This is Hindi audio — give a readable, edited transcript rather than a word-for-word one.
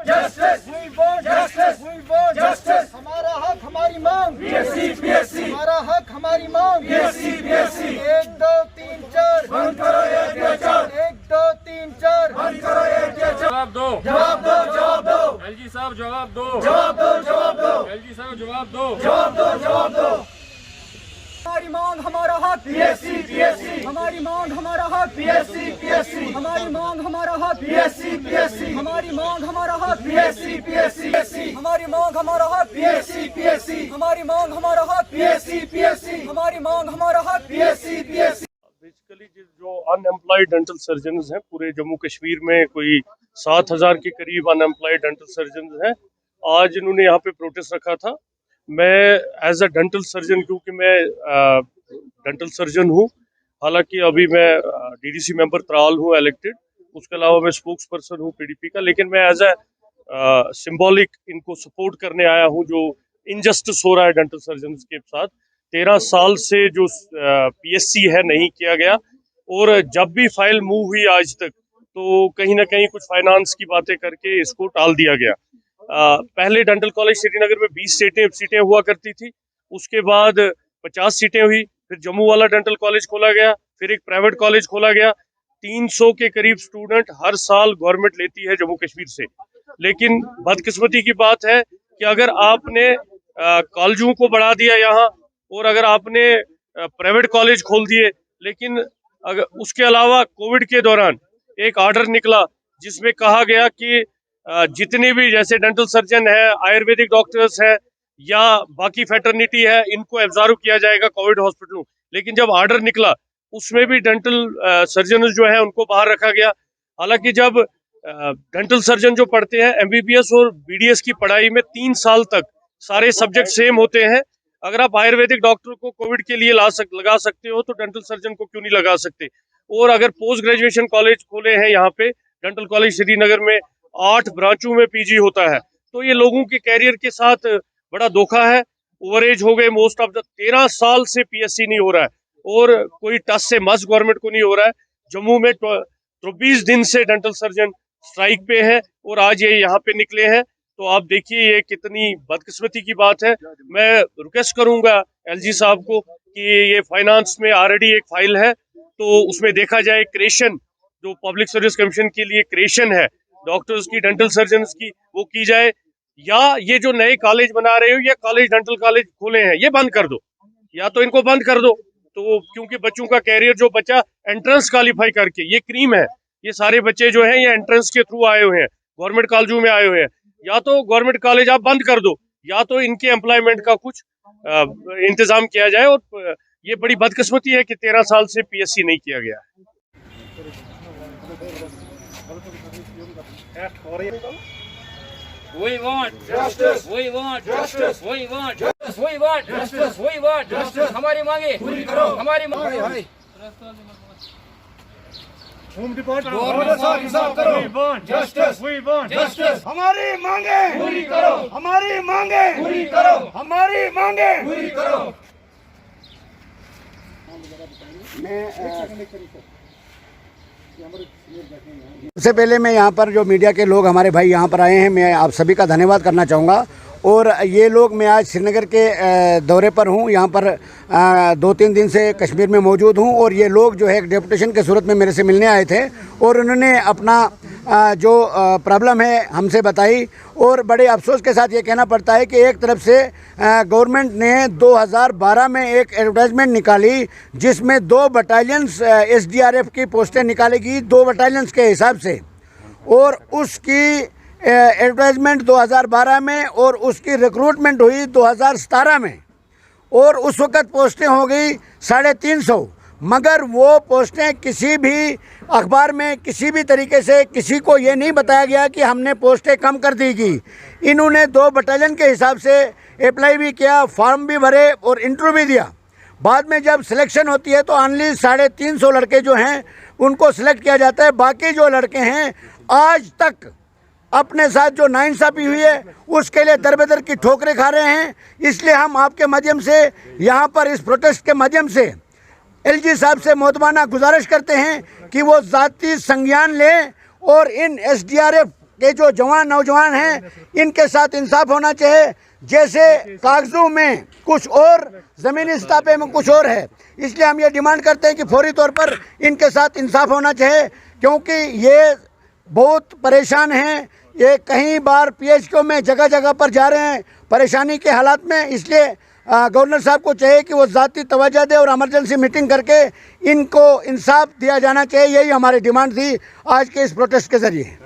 Justice, we want justice, we want justice. हमारा हक हमारी मांग, पीएससी पीएससी। हमारा हक हमारी मांग, पीएससी पीएससी। 1 2 3 4 बंद करो ये अत्याचार। 1 2 3 4 बंद करो ये अत्याचार। जवाब दो, जवाब दो, जवाब दो। एलजी साहब जवाब दो, जवाब दो, जवाब दो। एलजी साहब जवाब दो, जवाब दो, जवाब दो। हमारी मांग हमारा हक, पीएससी पीएससी। हमारी मांग हमारा हक, पीएससी पीएससी। हमारी मांग हमारा हक, पीएससी पीएससी। हमारी मांग हमारा हक, पीएससी पीएससी। हमारी मांग हमारा हक, पीएससी पीएससी। हमारी मांग हमारा हक, पीएससी पीएससी। हमारी मांग हमारा हक, पीएससी पीएससी। बेसिकली जो अनएम्प्लॉयड डेंटल सर्जन्स हैं पूरे जम्मू कश्मीर में कोई 7,000 के करीब अनएम्प्लॉयड डेंटल सर्जन्स हैं। आज इन्होंने यहाँ पे प्रोटेस्ट रखा था। मैं एज अ डेंटल सर्जन, क्योंकि मैं डेंटल सर्जन हूँ, हालांकि अभी मैं डीडीसी मेंबर त्राल हूँ इलेक्टेड, उसके अलावा मैं स्पोक्स पर्सन हूँ पीडीपी का, लेकिन मैं एज अ सिंबॉलिक इनको सपोर्ट करने आया हूँ जो इनजस्टिस हो रहा है डेंटल सर्जन्स के साथ। 13 साल से जो पीएससी है नहीं किया गया, और जब भी फाइल मूव हुई आज तक तो कहीं ना कहीं कुछ फाइनेंस की बातें करके इसको टाल दिया गया। पहले डेंटल कॉलेज श्रीनगर में 20 सीटें हुआ करती थी, उसके बाद 50 सीटें हुई, फिर जम्मू वाला डेंटल कॉलेज खोला गया, फिर एक प्राइवेट कॉलेज खोला गया। 300 के करीब स्टूडेंट हर साल गवर्नमेंट लेती है जम्मू कश्मीर से। लेकिन बदकिस्मती की बात है कि अगर आपने कॉलेजों को बढ़ा दिया यहाँ, और अगर आपने प्राइवेट कॉलेज खोल दिए, लेकिन अगर उसके अलावा कोविड के दौरान एक ऑर्डर निकला जिसमें कहा गया कि जितने भी जैसे डेंटल सर्जन है, आयुर्वेदिक डॉक्टर्स है या बाकी फैटर्निटी है, इनको एब्जॉर्व किया जाएगा कोविड हॉस्पिटलों। लेकिन जब ऑर्डर निकला उसमें भी डेंटल सर्जन जो है उनको बाहर रखा गया। हालांकि जब डेंटल सर्जन जो पढ़ते हैं एमबीबीएस और बीडीएस की पढ़ाई में 3 साल तक सारे सब्जेक्ट सेम होते हैं। अगर आप आयुर्वेदिक डॉक्टर को कोविड के लिए लगा सकते हो तो डेंटल सर्जन को क्यों नहीं लगा सकते। और अगर पोस्ट ग्रेजुएशन कॉलेज खोले हैं यहाँ पे डेंटल कॉलेज श्रीनगर में, 8 ब्रांचों में पीजी होता है, तो ये लोगों के कैरियर के साथ बड़ा धोखा है। ओवरेज हो गए मोस्ट ऑफ द, 13 साल से पीएससी नहीं हो रहा है और कोई टस से मस गवर्नमेंट को नहीं हो रहा है। जम्मू में 24 दिन से डेंटल सर्जन स्ट्राइक पे है और आज ये यहाँ पे निकले हैं, तो आप देखिए ये कितनी बदकिस्मती की बात है। मैं रिक्वेस्ट करूंगा एलजी साहब को कि ये फाइनेंस में ऑलरेडी एक फाइल है तो उसमें देखा जाए क्रिएशन, जो पब्लिक सर्विस कमीशन के लिए क्रिएशन है डॉक्टर्स की, डेंटल सर्जन्स की, वो की जाए। या ये जो नए कॉलेज बना रहे हो या कॉलेज डेंटल कॉलेज खोले हैं ये बंद कर दो, या तो इनको बंद कर दो। तो क्योंकि बच्चों का कैरियर, जो बच्चा एंट्रेंस क्वालिफाई करके, ये क्रीम है, ये सारे बच्चे जो हैं ये एंट्रेंस के थ्रू आए हुए हैं, गवर्नमेंट कॉलेजों में आए हुए हैं। या तो गवर्नमेंट कॉलेज आप बंद कर दो, या तो इनके एम्प्लॉयमेंट का कुछ इंतजाम किया जाए। और ये बड़ी बदकिस्मती है कि 13 साल से पीएससी नहीं किया गया है। We want justice. We want justice. We want justice. We want justice. We want justice. हमारी मांगे पूरी करो। हमारी मांगे होम डिपार्टमेंट हिसाब करो। We want justice. We want justice. हमारी मांगे पूरी करो। हमारी मांगे पूरी करो। हमारी मांगे पूरी करो। सबसे पहले मैं यहाँ पर जो मीडिया के लोग हमारे भाई यहाँ पर आए हैं, मैं आप सभी का धन्यवाद करना चाहूँगा। और ये लोग, मैं आज श्रीनगर के दौरे पर हूँ, यहाँ पर 2-3 दिन से कश्मीर में मौजूद हूँ। और ये लोग जो है एक डेपुटेशन के सूरत में मेरे से मिलने आए थे और उन्होंने अपना जो प्रॉब्लम है हमसे बताई। और बड़े अफसोस के साथ ये कहना पड़ता है कि एक तरफ से गवर्नमेंट ने 2012 में एक एडवर्टाइजमेंट निकाली जिसमें 2 बटालियंस एसडीआरएफ की पोस्टें निकालेगी 2 बटालियंस के हिसाब से, और उसकी एडवर्टाइजमेंट 2012 में और उसकी रिक्रूटमेंट हुई 2017 में, और उस वक़्त पोस्टें हो गई 350। मगर वो पोस्टें किसी भी अखबार में किसी भी तरीके से किसी को ये नहीं बताया गया कि हमने पोस्टें कम कर दी गई। इन्होंने 2 बटालियन के हिसाब से अप्लाई भी किया, फॉर्म भी भरे और इंटरव्यू भी दिया। बाद में जब सिलेक्शन होती है तो ओनली 350 लड़के जो हैं उनको सिलेक्ट किया जाता है। बाकी जो लड़के हैं आज तक अपने साथ जो नाइंसाफ़ी हुई है उसके लिए दर-बदर की ठोकरें खा रहे हैं। इसलिए हम आपके माध्यम से यहाँ पर इस प्रोटेस्ट के माध्यम से एलजी साहब से मोहतबाना गुजारिश करते हैं कि वो ज़ाती संज्ञान लें और इन एसडीआरएफ के जो जवान नौजवान हैं इनके साथ इंसाफ होना चाहिए। जैसे कागजों में कुछ और, ज़मीनी सतह पे में कुछ और है, इसलिए हम ये डिमांड करते हैं कि फौरी तौर पर इनके साथ इंसाफ होना चाहिए, क्योंकि ये बहुत परेशान हैं। ये कई बार पीएचक्यू में जगह जगह पर जा रहे हैं परेशानी के हालात में, इसलिए गवर्नर साहब को चाहिए कि वो ज़ाती तवज्जो दे और इमरजेंसी मीटिंग करके इनको इंसाफ दिया जाना चाहिए। यही हमारी डिमांड थी आज के इस प्रोटेस्ट के ज़रिए।